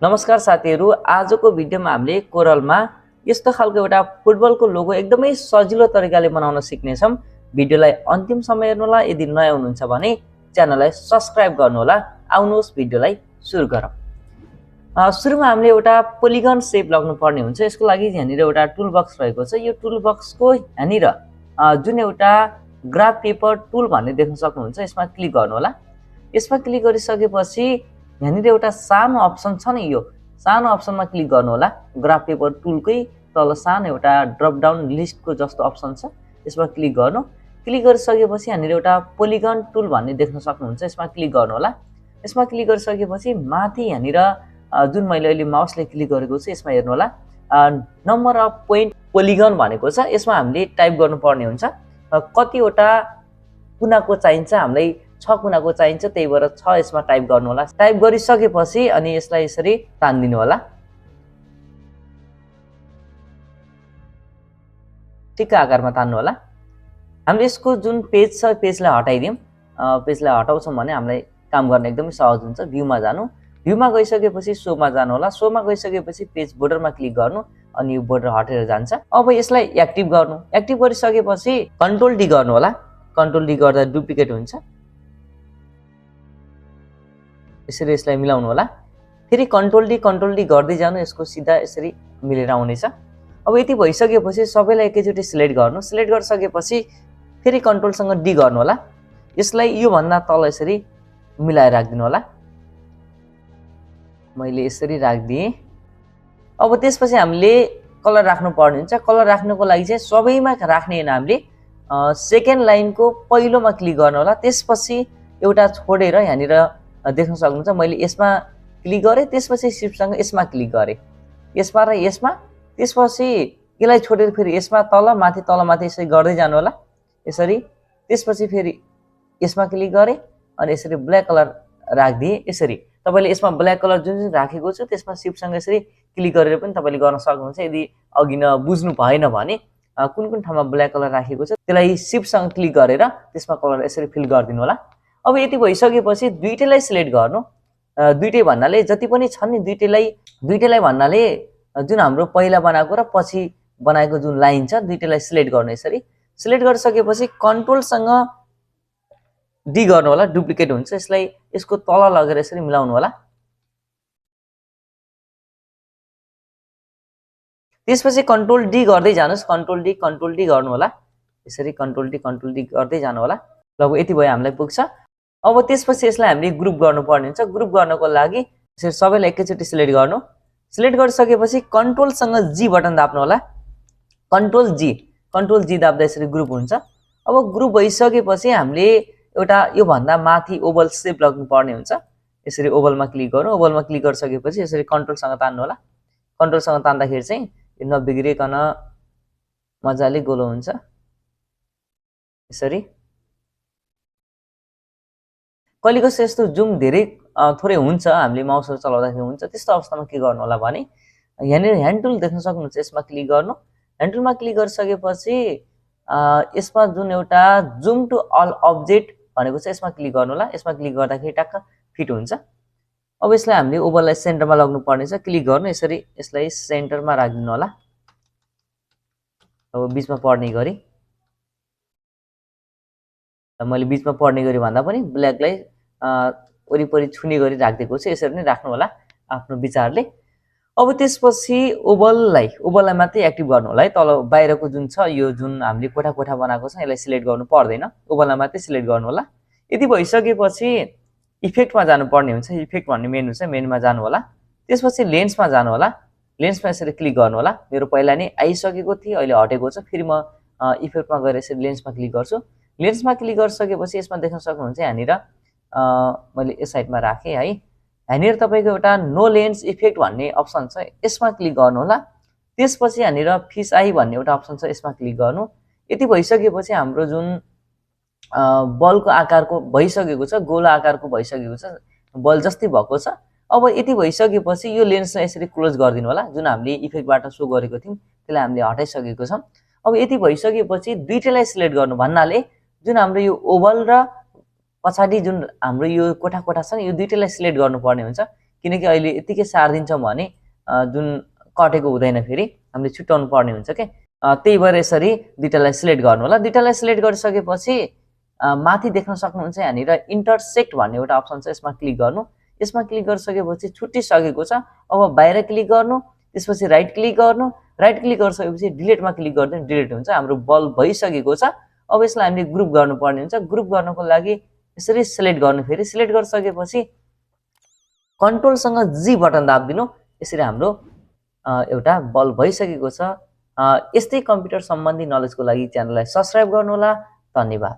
नमस्कार साथीहरु, आजको भिडियोमा हामीले कोरलमा यस्तो खालको एउटा फुटबलको लोगो एकदमै सजिलो तरिकाले बनाउन सिक्नेछौं। भिडियोलाई अन्तिम सम्म हेर्नु होला। यदि नयाँ हुनुहुन्छ भने च्यानललाई सब्स्क्राइब गर्नु होला। आउनुहोस् भिडियोलाई सुरु गरौँ। सुरुमा हामीले एउटा पोलिगन शेप लाग्नु पर्ने हुन्छ। यसको लागि यहाँनिर एउटा टुल बक्स रहेको छ। यो टुल बक्सको यहाँनिर जुन एउटा ग्राफ पेपर टुल भन्ने देख्न सक्नुहुन्छ, यसमा क्लिक गर्नु होला। यसमा क्लिक गरिसकेपछि यहाँनिर एउटा सानो अप्सन छ नि, यो सानो अप्सनमा क्लिक गर्नु होला। ग्राफ पेपर टुलकै तल सानो एउटा ड्रप डाउन लिस्टको जस्तो अप्सन छ, यसमा क्लिक गर्नु। क्लिक गरिसकेपछि यहाँनिर एउटा पोलिगन टुल भन्ने देख्न सक्नुहुन्छ, यसमा क्लिक गर्नु होला। यसमा क्लिक गरिसकेपछि माथि यहाँनिर जुन मैले अहिले माउसले क्लिक गरेको छु यसमा हेर्नु होला, नम्बर अफ पोइन्ट पोलिगन भनेको छ। यसमा हामीले टाइप गर्नुपर्ने हुन्छ कतिवटा कुनाको चाहिन्छ। हामीलाई 6 कुनाको चाहिन्छ, त्यही भएर 6 यसमा टाइप गर्नु होला। टाइप गरिसकेपछि अनि यसलाई यसरी तान्दिनु होला। ठिक्क आकारमा तान्नु होला। हामीले यसको जुन पेज छ पेजलाई हटाइदियौँ। पेजलाई हटाउँछौँ भने हामीलाई काम गर्न एकदमै सहज हुन्छ। भ्यूमा जानु, भ्यूमा गइसकेपछि सोमा जानु होला। सोमा गइसकेपछि पेज बोर्डरमा क्लिक गर्नु अनि यो बोर्डर हटेर जान्छ। अब यसलाई एक्टिभ गर्नु। एक्टिभ गरिसकेपछि कन्ट्रोल डी गर्नु होला। कन्ट्रोल डी गर्दा डुप्लिकेट हुन्छ। यसरी यसलाई मिलाउनु होला। फेरि कन्ट्रोल डी गर्दै जानु, यसको सिधा यसरी मिलेर आउनेछ। अब यति भइसकेपछि सबैलाई एकैचोटि सिलेक्ट गर्नु। सिलेक्ट गरिसकेपछि फेरि कन्ट्रोलसँग डी गर्नु होला। यसलाई यो भन्दा तल यसरी मिलाएर राख्दिनु होला। मैले यसरी राखिदिएँ। अब त्यसपछि हामीले कलर राख्नु पर्ने हुन्छ। कलर राख्नुको लागि चाहिँ सबैमा राख्ने हैन, हामीले सेकेन्ड लाइनको पहिलोमा क्लिक गर्नु होला। त्यसपछि एउटा छोडेर यहाँनिर देख्न सक्नुहुन्छ, मैले यसमा क्लिक गरेँ, त्यसपछि शिफ्टसँग यसमा क्लिक गरेँ, यसमा र यसमा। त्यसपछि यसलाई छोडेर फेरि यसमा तल माथि यसरी गर्दै जानु होला यसरी। त्यसपछि फेरि यसमा क्लिक गरेँ अनि यसरी ब्ल्याक कलर राखिदिएँ। यसरी तपाईले यसमा ब्ल्याक कलर जुन राखेको छु त्यसमा शिफ्टसँग यसरी क्लिक गरेर पनि तपाईले गर्न सक्नुहुन्छ। यदि अघि बुझ्नु भएन भने कुन कुन ठाउँमा ब्ल्याक कलर राखेको छ त्यसलाई शिफ्टसँग क्लिक गरेर त्यसमा कलर यसरी फिल गरिदिनु होला। अब यति भइसकेपछि दुईटैलाई सिलेक्ट गर्नु। दुईटै भन्नाले जति पनि छन् नि दुईटैलाई भन्नाले जुन हाम्रो पहिला बनाएको र पछि बनाएको जुन लाइन छ दुईटैलाई सिलेक्ट गर्नु। यसरी सिलेक्ट गरिसकेपछि कन्ट्रोलसँग डी गर्नु होला, डुप्लिकेट हुन्छ। यसलाई यसको तल लगेर यसरी मिलाउनु होला। त्यसपछि कन्ट्रोल डी गर्दै जानुस्। कन्ट्रोल डी गर्नु होला। यसरी कन्ट्रोल डी गर्दै जानु होला। ल यति भयो, हामीलाई पुग्छ। अब त्यसपछि यसलाई हामीले ग्रुप गर्नुपर्ने हुन्छ। ग्रुप गर्नको लागि यसरी सबैलाई एकैचोटि सिलेक्ट गर्नु। सिलेक्ट गरिसकेपछि कन्ट्रोलसँग जी बटन दाब्नु होला। कन्ट्रोल जी दाब्दा यसरी ग्रुप हुन्छ। अब ग्रुप भइसकेपछि हामीले एउटा यो भन्दा माथि ओभल शेप लाग्नु पर्ने हुन्छ। यसरी ओभलमा क्लिक गर्नु। ओभलमा क्लिक गरिसकेपछि यसरी कन्ट्रोलसँग तान्नु होला। कन्ट्रोलसँग तान्दाखेरि चाहिँ यो नबिग्रिकन मजाले गोलो हुन्छ। यसरी कहिलेको यस्तो जुम धेरै थोरै हुन्छ, हामीले माउसहरू चलाउँदाखेरि हुन्छ। त्यस्तो अवस्थामा के गर्नु होला भने यहाँनिर ह्यान्ड टुल देख्न सक्नुहुन्छ, यसमा क्लिक गर्नु। ह्यान्ड टुलमा क्लिक गरिसकेपछि यसमा जुन एउटा जुम टु अल अब्जेक्ट भनेको छ यसमा क्लिक गर्नु होला। यसमा क्लिक गर्दाखेरि टक्क फिट हुन्छ। अब यसलाई हामीले ओभललाई सेन्टरमा लाग्नु पर्ने छ। क्लिक गर्नु, यसरी यसलाई सेन्टरमा राखिदिनु होला। अब बीचमा पर्ने गरी, मैले बीचमा पर्ने गरी भन्दा पनि ब्ल्याकलाई वरिपरि छुने गरी राखिदिएको छु। यसरी नै राख्नु होला आफ्नो विचारले। अब त्यसपछि ओभललाई मात्रै एक्टिभ गर्नु होला है। तल बाहिरको जुन छ यो जुन हामीले कोठा बनाएको छ यसलाई सिलेक्ट गर्नु पर्दैन, ओभललाई मात्रै सिलेक्ट गर्नु होला। यति भइसकेपछि इफेक्टमा जानुपर्ने हुन्छ। इफेक्ट भन्ने मेनु छ, मेनुमा जानु होला। त्यसपछि लेन्समा जानु होला। लेन्समा यसरी क्लिक गर्नु होला। मेरो पहिला नै आइसकेको थियो, अहिले हटेको छ। फेरि म इफेक्टमा गएर यसरी लेन्समा क्लिक गर्छु। लेन्समा क्लिक गरिसकेपछि यसमा देख्न सक्नुहुन्छ यहाँनिर मैले यस साइडमा राखेँ है। यहाँनिर तपाईँको एउटा नो लेन्स इफेक्ट भन्ने अप्सन छ, यसमा क्लिक गर्नु होला। त्यसपछि यहाँनिर फिस आई भन्ने एउटा अप्सन छ, यसमा क्लिक गर्नु। यति भइसकेपछि हाम्रो जुन बलको आकारको भइसकेको छ, गोलो आकारको भइसकेको छ, बल जस्तै भएको छ। अब यति भइसकेपछि यो लेन्सलाई यसरी क्लोज गरिदिनु होला। जुन हामीले इफेक्टबाट सो गरेको थियौँ त्यसलाई हामीले हटाइसकेको छौँ। अब यति भइसकेपछि दुईटैलाई सिलेक्ट गर्नु भन्नाले जुन हाम्रो यो ओभल र पछाडि जुन हाम्रो यो कोठा छ नि यो दुईटैलाई सिलेक्ट गर्नुपर्ने हुन्छ। किनकि अहिले यतिकै सारिदिन्छौँ भने जुन कटेको हुँदैन, फेरि हामीले छुट्याउनु पर्ने हुन्छ के। त्यही भएर यसरी दुईटालाई सिलेक्ट गर्नु होला। दुईटालाई सिलेक्ट गरिसकेपछि माथि देख्न सक्नुहुन्छ यहाँनिर इन्टरसेक्ट भन्ने एउटा अप्सन छ, यसमा क्लिक गर्नु। यसमा क्लिक गरिसकेपछि छुट्टिसकेको छ। अब बाहिर क्लिक गर्नु, त्यसपछि राइट क्लिक गर्नु। राइट क्लिक गरिसकेपछि डिलिटमा क्लिक गरिदिनु, डिलिट हुन्छ। हाम्रो बल भइसकेको छ। अब यसलाई हामीले ग्रुप गर्नुपर्ने हुन्छ। ग्रुप गर्नको लागि यसरी सिलेक्ट गर्नु। फेरि सिलेक्ट गरिसकेपछि कन्ट्रोलसँग जी बटन दाबिदिनु। यसरी हाम्रो एउटा बल भइसकेको छ। यस्तै कम्प्युटर सम्बन्धी नलेजको लागि च्यानललाई सब्स्क्राइब गर्नुहोला। धन्यवाद।